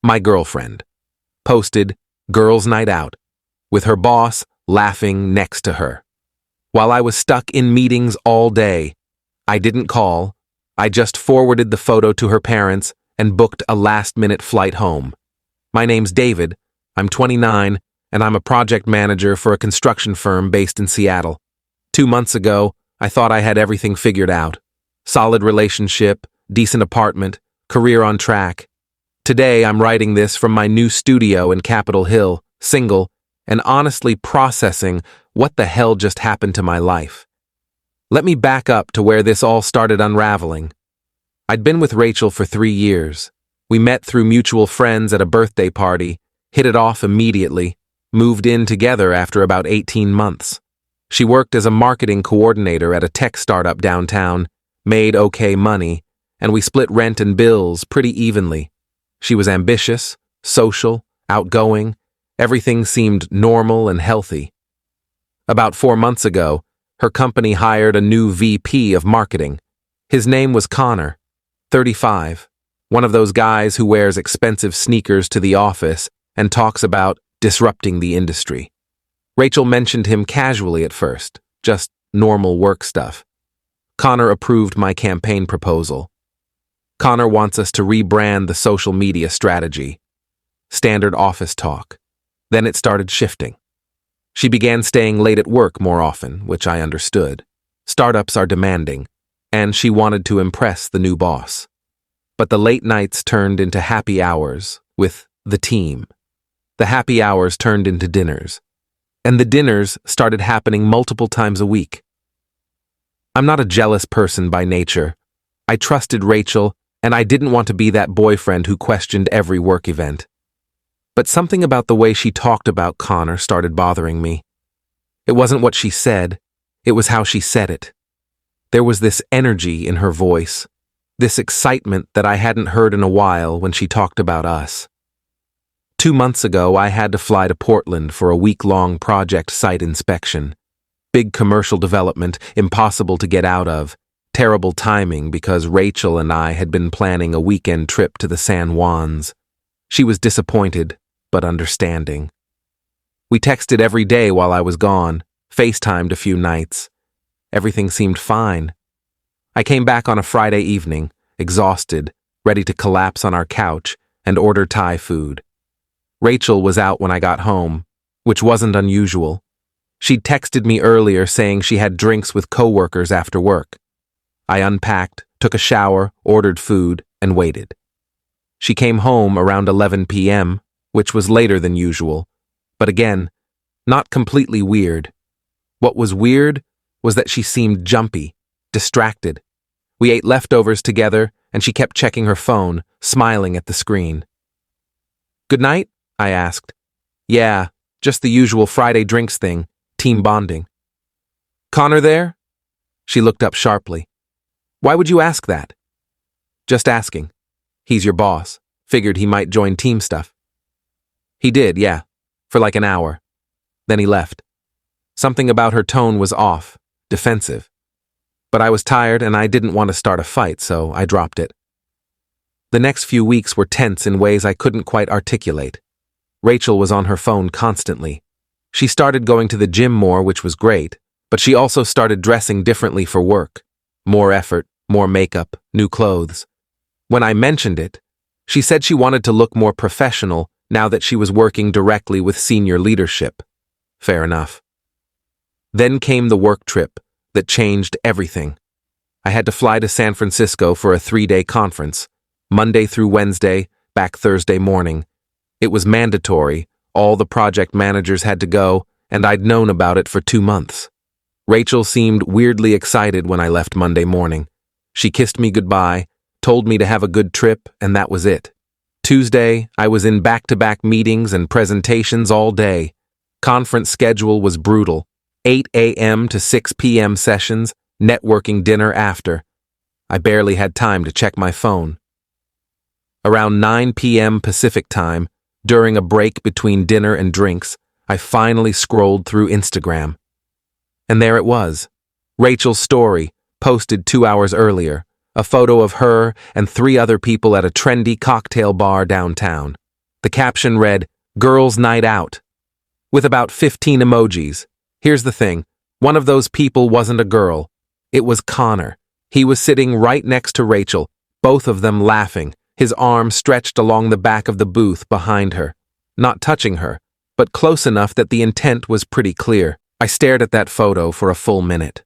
My girlfriend. Posted, girls' night out, with her boss laughing next to her. While I was stuck in meetings all day, I didn't call. I just forwarded the photo to her parents and booked a last-minute flight home. My name's David, I'm 29, and I'm a project manager for a construction firm based in Seattle. 2 months ago, I thought I had everything figured out. Solid relationship, decent apartment, career on track. Today, I'm writing this from my new studio in Capitol Hill, single, and honestly processing what the hell just happened to my life. Let me back up to where this all started unraveling. I'd been with Rachel for 3 years. We met through mutual friends at a birthday party, hit it off immediately, moved in together after about 18 months. She worked as a marketing coordinator at a tech startup downtown, made okay money, and we split rent and bills pretty evenly. She was ambitious, social, outgoing. Everything seemed normal and healthy. About 4 months ago, her company hired a new VP of marketing. His name was Connor, 35, one of those guys who wears expensive sneakers to the office and talks about disrupting the industry. Rachel mentioned him casually at first, just normal work stuff. Connor approved my campaign proposal. Connor wants us to rebrand the social media strategy. Standard office talk. Then it started shifting. She began staying late at work more often, which I understood. Startups are demanding, and she wanted to impress the new boss. But the late nights turned into happy hours with the team. The happy hours turned into dinners, and the dinners started happening multiple times a week. I'm not a jealous person by nature. I trusted Rachel, and I didn't want to be that boyfriend who questioned every work event. But something about the way she talked about Connor started bothering me. It wasn't what she said, it was how she said it. There was this energy in her voice, this excitement that I hadn't heard in a while when she talked about us. 2 months ago, I had to fly to Portland for a week-long project site inspection. Big commercial development, impossible to get out of. Terrible timing because Rachel and I had been planning a weekend trip to the San Juans. She was disappointed, but understanding. We texted every day while I was gone, FaceTimed a few nights. Everything seemed fine. I came back on a Friday evening, exhausted, ready to collapse on our couch and order Thai food. Rachel was out when I got home, which wasn't unusual. She'd texted me earlier saying she had drinks with coworkers after work. I unpacked, took a shower, ordered food, and waited. She came home around 11 p.m., which was later than usual, but again, not completely weird. What was weird was that she seemed jumpy, distracted. We ate leftovers together, and she kept checking her phone, smiling at the screen. "Good night?" I asked. "Yeah, just the usual Friday drinks thing, team bonding." "Connor there?" She looked up sharply. "Why would you ask that?" "Just asking. He's your boss. Figured he might join team stuff." "He did, yeah, for like an hour. Then he left." Something about her tone was off, defensive. But I was tired and I didn't want to start a fight, so I dropped it. The next few weeks were tense in ways I couldn't quite articulate. Rachel was on her phone constantly. She started going to the gym more, which was great, but she also started dressing differently for work. More effort, more makeup, new clothes. When I mentioned it, she said she wanted to look more professional now that she was working directly with senior leadership. Fair enough. Then came the work trip that changed everything. I had to fly to San Francisco for a 3-day conference, Monday through Wednesday, back Thursday morning. It was mandatory, all the project managers had to go, and I'd known about it for 2 months. Rachel seemed weirdly excited when I left Monday morning. She kissed me goodbye, told me to have a good trip, and that was it. Tuesday, I was in back-to-back meetings and presentations all day. Conference schedule was brutal. 8 a.m. to 6 p.m. sessions, networking dinner after. I barely had time to check my phone. Around 9 p.m. Pacific time, during a break between dinner and drinks, I finally scrolled through Instagram. And there it was. Rachel's story, posted 2 hours earlier, a photo of her and 3 other people at a trendy cocktail bar downtown. The caption read, "Girls' Night Out," with about 15 emojis. Here's the thing. One of those people wasn't a girl. It was Connor. He was sitting right next to Rachel, both of them laughing, his arm stretched along the back of the booth behind her. Not touching her, but close enough that the intent was pretty clear. I stared at that photo for a full minute.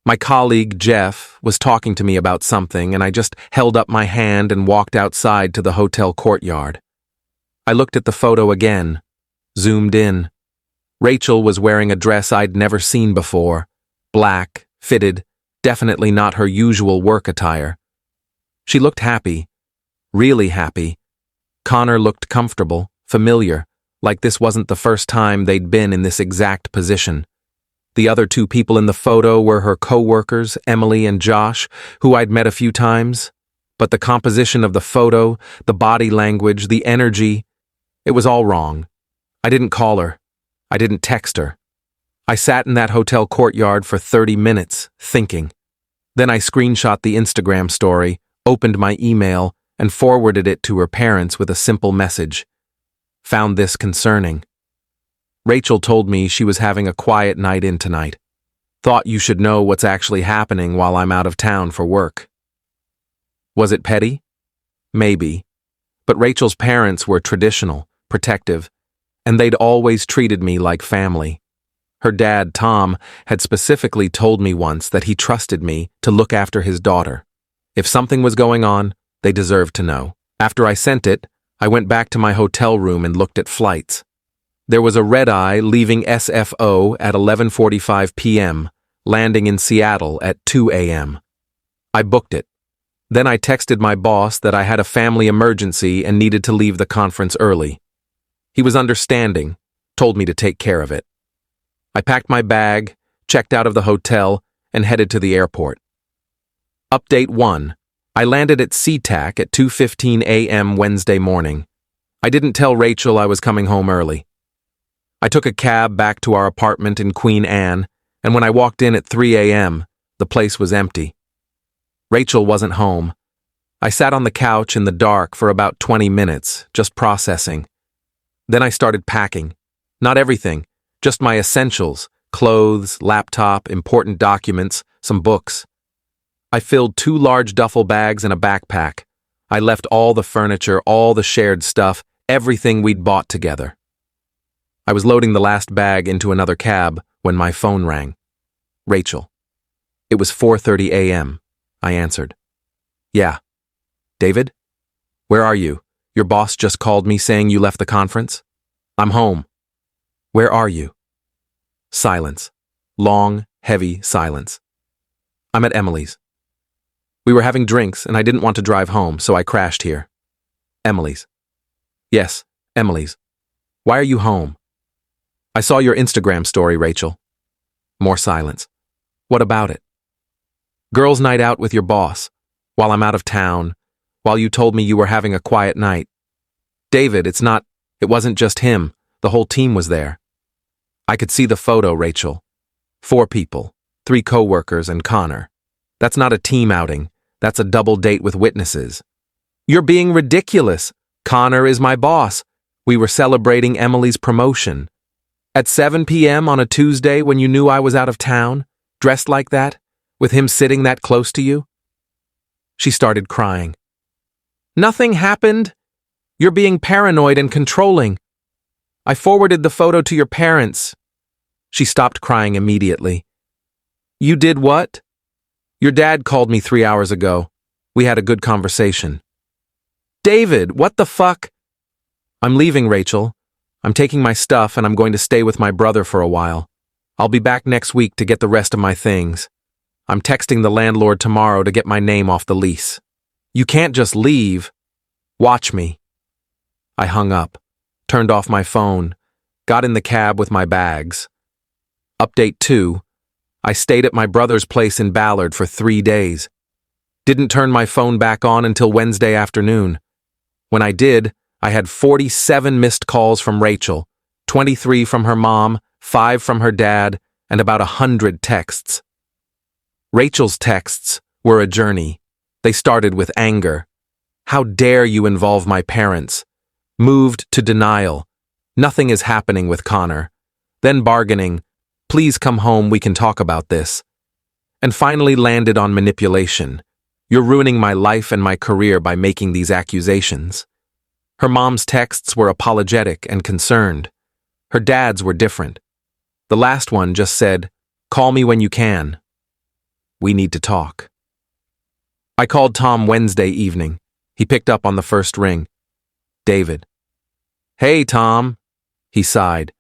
My colleague, Jeff, was talking to me about something, and I just held up my hand and walked outside to the hotel courtyard. I looked at the photo again, zoomed in. Rachel was wearing a dress I'd never seen before. Black, fitted, definitely not her usual work attire. She looked happy, really happy. Connor looked comfortable, familiar, like this wasn't the first time they'd been in this exact position. The other two people in the photo were her co-workers, Emily and Josh, who I'd met a few times. But the composition of the photo, the body language, the energy, it was all wrong. I didn't call her. I didn't text her. I sat in that hotel courtyard for 30 minutes, thinking. Then I screenshot the Instagram story, opened my email, and forwarded it to her parents with a simple message. Found this concerning. Rachel told me she was having a quiet night in tonight. Thought you should know what's actually happening while I'm out of town for work. Was it petty? Maybe. But Rachel's parents were traditional, protective, and they'd always treated me like family. Her dad, Tom, had specifically told me once that he trusted me to look after his daughter. If something was going on, they deserved to know. After I sent it, I went back to my hotel room and looked at flights. There was a red-eye leaving SFO at 11:45 p.m., landing in Seattle at 2 a.m. I booked it. Then I texted my boss that I had a family emergency and needed to leave the conference early. He was understanding, told me to take care of it. I packed my bag, checked out of the hotel, and headed to the airport. Update 1. I landed at SeaTac at 2:15 a.m. Wednesday morning. I didn't tell Rachel I was coming home early. I took a cab back to our apartment in Queen Anne, and when I walked in at 3 a.m., the place was empty. Rachel wasn't home. I sat on the couch in the dark for about 20 minutes, just processing. Then I started packing. Not everything, just my essentials, clothes, laptop, important documents, some books. I filled 2 large duffel bags and a backpack. I left all the furniture, all the shared stuff, everything we'd bought together. I was loading the last bag into another cab when my phone rang. Rachel. It was 4:30 a.m. I answered. Yeah. David? Where are you? Your boss just called me saying you left the conference? I'm home. Where are you? Silence. Long, heavy silence. I'm at Emily's. We were having drinks and I didn't want to drive home, so I crashed here. Emily's. Yes, Emily's. Why are you home? I saw your Instagram story, Rachel. More silence. What about it? Girls' night out with your boss, while I'm out of town, while you told me you were having a quiet night. David, it wasn't just him, the whole team was there. I could see the photo, Rachel. 4 people, 3 co-workers and Connor. That's not a team outing, that's a double date with witnesses. You're being ridiculous. Connor is my boss. We were celebrating Emily's promotion. At 7 p.m. on a Tuesday when you knew I was out of town, dressed like that, with him sitting that close to you? She started crying. Nothing happened. You're being paranoid and controlling. I forwarded the photo to your parents. She stopped crying immediately. You did what? Your dad called me 3 hours ago. We had a good conversation. David, what the fuck? I'm leaving, Rachel. I'm taking my stuff and I'm going to stay with my brother for a while. I'll be back next week to get the rest of my things. I'm texting the landlord tomorrow to get my name off the lease. You can't just leave. Watch me. I hung up, turned off my phone, got in the cab with my bags. Update 2. I stayed at my brother's place in Ballard for 3 days. Didn't turn my phone back on until Wednesday afternoon. When I did, I had 47 missed calls from Rachel, 23 from her mom, 5 from her dad, and about 100 texts. Rachel's texts were a journey. They started with anger. How dare you involve my parents? moved to denial. Nothing is happening with Connor. Then bargaining, please come home, we can talk about this. And finally landed on manipulation. You're ruining my life and my career by making these accusations. Her mom's texts were apologetic and concerned. Her dad's were different. The last one just said, call me when you can. We need to talk. I called Tom Wednesday evening. He picked up on the first ring. David. Hey, Tom. He sighed.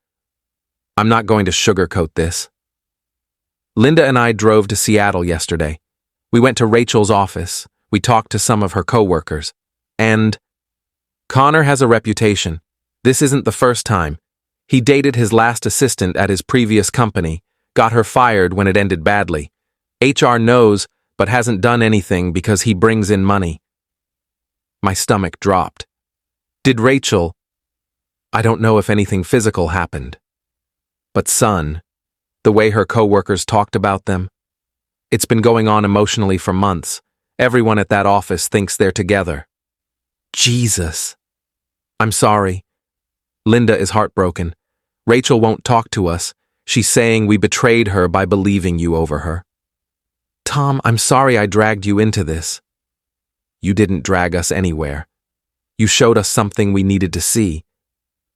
I'm not going to sugarcoat this. Linda and I drove to Seattle yesterday. We went to Rachel's office. We talked to some of her coworkers. And Connor has a reputation. This isn't the first time. He dated his last assistant at his previous company, got her fired when it ended badly. HR knows, but hasn't done anything because he brings in money. My stomach dropped. Did Rachel? I don't know if anything physical happened. But son, the way her coworkers talked about them, it's been going on emotionally for months. Everyone at that office thinks they're together. Jesus. I'm sorry. Linda is heartbroken. Rachel won't talk to us. She's saying we betrayed her by believing you over her. Tom, I'm sorry I dragged you into this. You didn't drag us anywhere. You showed us something we needed to see.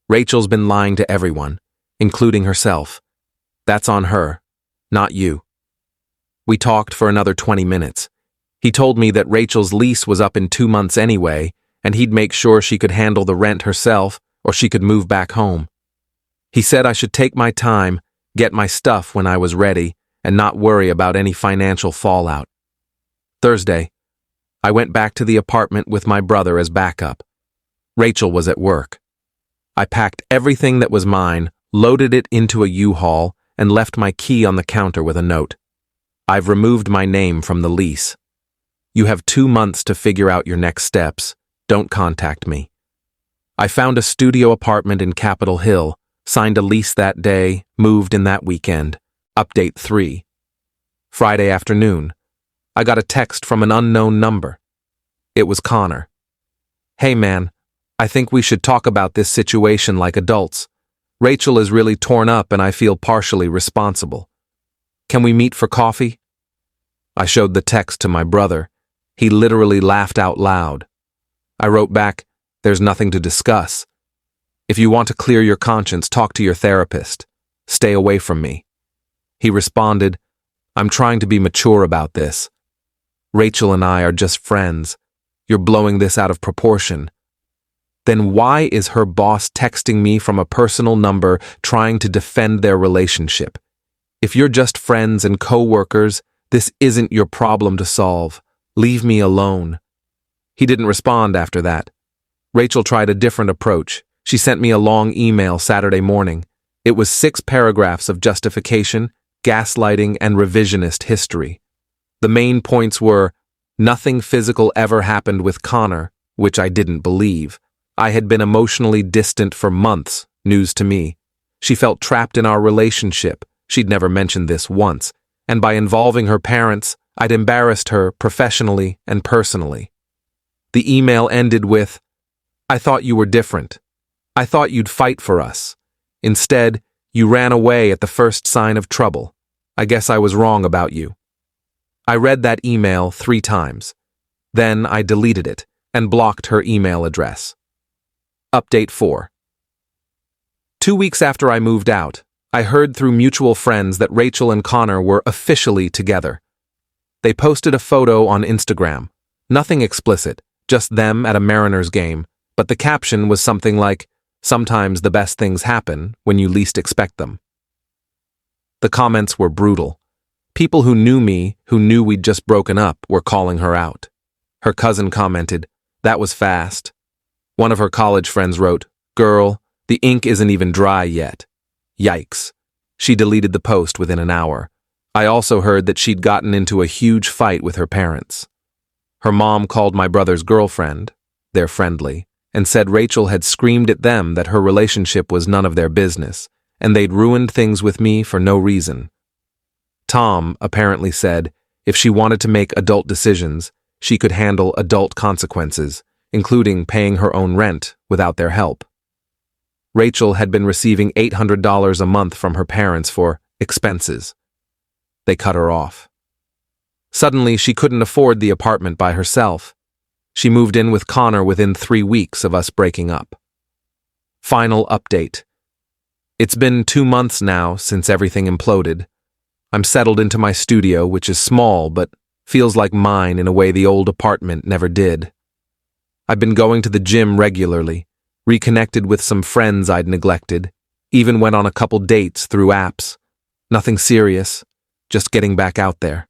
Rachel's been lying to everyone, including herself. That's on her, not you. We talked for another 20 minutes. He told me that Rachel's lease was up in 2 months anyway, and he'd make sure she could handle the rent herself or she could move back home. He said I should take my time, get my stuff when I was ready, and not worry about any financial fallout. Thursday, I went back to the apartment with my brother as backup. Rachel was at work. I packed everything that was mine, loaded it into a U-Haul, and left my key on the counter with a note. I've removed my name from the lease. You have 2 months to figure out your next steps. Don't contact me. I found a studio apartment in Capitol Hill, signed a lease that day, moved in that weekend. Update 3. Friday afternoon, I got a text from an unknown number. It was Connor. Hey man, I think we should talk about this situation like adults. Rachel is really torn up and I feel partially responsible. Can we meet for coffee? I showed the text to my brother. He literally laughed out loud. I wrote back, there's nothing to discuss. If you want to clear your conscience, talk to your therapist. Stay away from me. He responded, I'm trying to be mature about this. Rachel and I are just friends. You're blowing this out of proportion. Then why is her boss texting me from a personal number trying to defend their relationship? If you're just friends and co-workers, this isn't your problem to solve. Leave me alone. He didn't respond after that. Rachel tried a different approach. She sent me a long email Saturday morning. It was 6 paragraphs of justification, gaslighting, and revisionist history. The main points were, nothing physical ever happened with Connor, which I didn't believe. I had been emotionally distant for months, news to me. She felt trapped in our relationship. She'd never mentioned this once. And by involving her parents, I'd embarrassed her professionally and personally. The email ended with, I thought you were different. I thought you'd fight for us. Instead, you ran away at the first sign of trouble. I guess I was wrong about you. I read that email 3 times. Then I deleted it and blocked her email address. Update 4. 2 weeks after I moved out, I heard through mutual friends that Rachel and Connor were officially together. They posted a photo on Instagram. Nothing explicit, just them at a Mariners game, but the caption was something like, sometimes the best things happen when you least expect them. The comments were brutal. People who knew me, who knew we'd just broken up, were calling her out. Her cousin commented, that was fast. One of her college friends wrote, girl, the ink isn't even dry yet. Yikes. She deleted the post within an hour. I also heard that she'd gotten into a huge fight with her parents. Her mom called my brother's girlfriend, they're friendly, and said Rachel had screamed at them that her relationship was none of their business, and they'd ruined things with me for no reason. Tom apparently said if she wanted to make adult decisions, she could handle adult consequences, including paying her own rent without their help. Rachel had been receiving $800 a month from her parents for expenses. They cut her off. Suddenly, she couldn't afford the apartment by herself. She moved in with Connor within 3 weeks of us breaking up. Final update. It's been 2 months now since everything imploded. I'm settled into my studio, which is small but feels like mine in a way the old apartment never did. I've been going to the gym regularly, reconnected with some friends I'd neglected, even went on a couple dates through apps. Nothing serious, just getting back out there.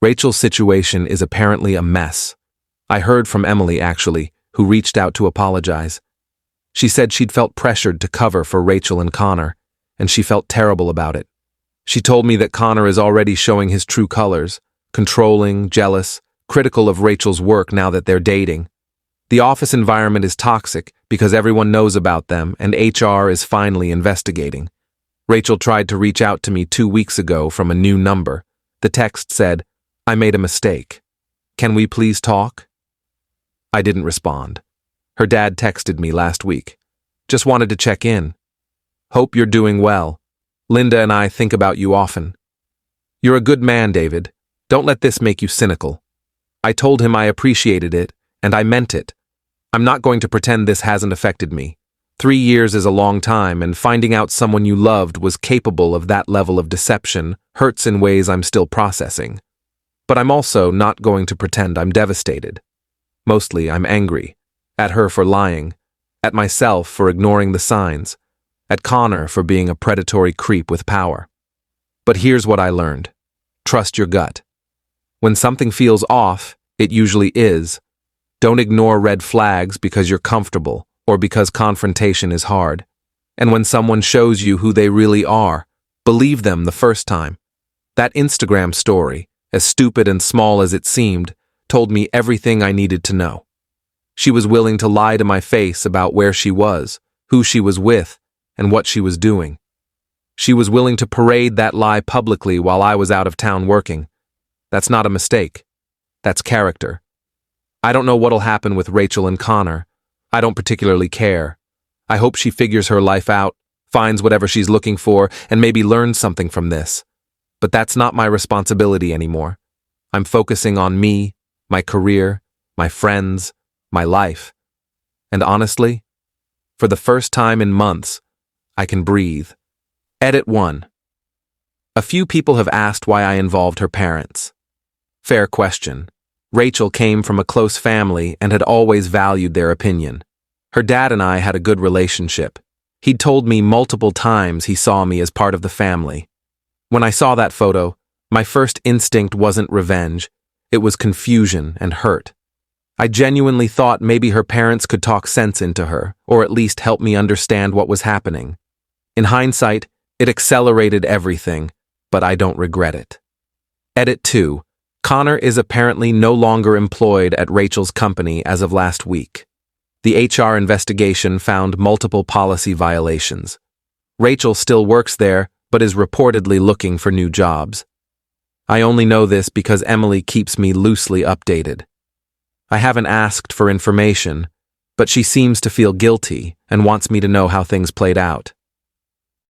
Rachel's situation is apparently a mess. I heard from Emily, actually, who reached out to apologize. She said she'd felt pressured to cover for Rachel and Connor, and she felt terrible about it. She told me that Connor is already showing his true colors, controlling, jealous, critical of Rachel's work now that they're dating. The office environment is toxic because everyone knows about them and HR is finally investigating. Rachel tried to reach out to me 2 weeks ago from a new number. The text said, "I made a mistake. Can we please talk?" I didn't respond. Her dad texted me last week. Just wanted to check in. Hope you're doing well. Linda and I think about you often. You're a good man, David. Don't let this make you cynical. I told him I appreciated it, and I meant it. I'm not going to pretend this hasn't affected me. 3 years is a long time, and finding out someone you loved was capable of that level of deception hurts in ways I'm still processing. But I'm also not going to pretend I'm devastated. Mostly, I'm angry. At her for lying. At myself for ignoring the signs. At Connor for being a predatory creep with power. But here's what I learned. Trust your gut. When something feels off, it usually is. Don't ignore red flags because you're comfortable or because confrontation is hard. And when someone shows you who they really are, believe them the first time. That Instagram story, as stupid and small as it seemed, told me everything I needed to know. She was willing to lie to my face about where she was, who she was with, and what she was doing. She was willing to parade that lie publicly while I was out of town working. That's not a mistake. That's character. I don't know what'll happen with Rachel and Connor. I don't particularly care. I hope she figures her life out, finds whatever she's looking for, and maybe learns something from this. But that's not my responsibility anymore. I'm focusing on me, my career, my friends, my life. And honestly, for the first time in months, I can breathe. Edit 1. A few people have asked why I involved her parents. Fair question. Rachel came from a close family and had always valued their opinion. Her dad and I had a good relationship. He'd told me multiple times he saw me as part of the family. When I saw that photo, my first instinct wasn't revenge. It was confusion and hurt. I genuinely thought maybe her parents could talk sense into her, or at least help me understand what was happening. In hindsight, it accelerated everything, but I don't regret it. Edit 2. Connor is apparently no longer employed at Rachel's company as of last week. The HR investigation found multiple policy violations. Rachel still works there, but is reportedly looking for new jobs. I only know this because Emily keeps me loosely updated. I haven't asked for information, but she seems to feel guilty and wants me to know how things played out.